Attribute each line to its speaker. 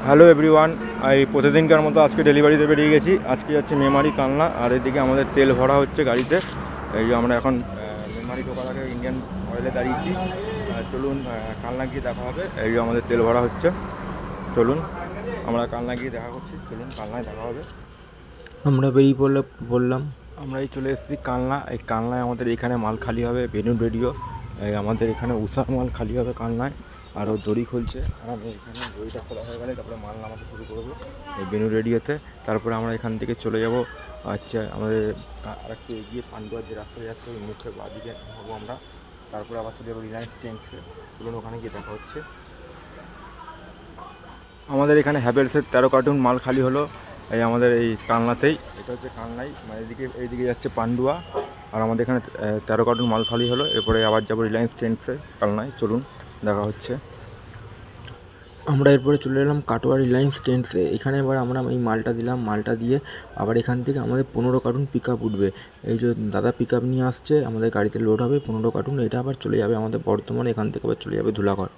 Speaker 1: Hello everyone. এই প্রতিদিনকার মতো আজকে ডেলিভারিতে বেরিয়ে গেছি। আজকে যাচ্ছে মেমারি কালনা, আর এদিকে আমাদের তেল ভরা হচ্ছে গাড়িতে। এই যে আমরা এখন মেমারি ঢোকার আগে ইন্ডিয়ান অয়েলে দাঁড়িয়েছি। চলুন কালনা গিয়ে দেখা হবে। এই যে আমাদের তেল ভরা হচ্ছে, চলুন আমরা কালনা গিয়ে দেখা করছি। চলুন কালনায় দেখা হবে। আমরা বেরিয়ে বললাম আমরা এই চলে এসেছি কালনা। এই কালনায় আমাদের এখানে মাল খালি হবে ভেনু রেডিও। আমাদের এখানে উষার মাল খালি হবে কালনায়। আরও দড়ি খুলছে, আর আমি এখানে দড়িটা খোলা হয়ে গেলে তারপরে মাল নামাতে শুরু করবো এই বেনু রেডিওতে। তারপরে আমরা এখান থেকে চলে যাব আচ্ছা আমাদের আর একটু এগিয়ে পান্ডুয়ার যে রাস্তায় যাচ্ছে ওই মুখে বাদিকে হবো আমরা। তারপরে আবার চলে যাবো রিলায়েন্স ট্রেন্ডসে। চলুন ওখানে গিয়ে দেখা হচ্ছে। আমাদের এখানে হ্যাভেলসের 13 কার্টুন মাল খালি হলো এই আমাদের এই কালনাতেই। এটা হচ্ছে কালনাই, মানে এইদিকে যাচ্ছে পান্ডুয়া। আর আমাদের এখানে 13 কার্টুন মাল খালি হলো। এরপরে আবার যাবো রিলায়েন্স ট্রেন্ডসে কালনায়। চলুন দেখা হচ্ছে। আমরা এরপরে চলে এলাম কাটোয়া রিলায়েন্স ট্রেন্ডসে। এখানে এবার আমরা এই মালটা দিলাম, মালটা দিয়ে আবার এখান থেকে আমাদের 15 কার্টুন পিক আপ উঠবে। এই যে দাদা পিক আপ নিয়ে আসছে, আমাদের গাড়িতে লোড হবে 15 কার্টুন। এটা আবার চলে যাবে আমাদের বর্ধমানে, এখান থেকে আবার চলে যাবে ধুলাগড়।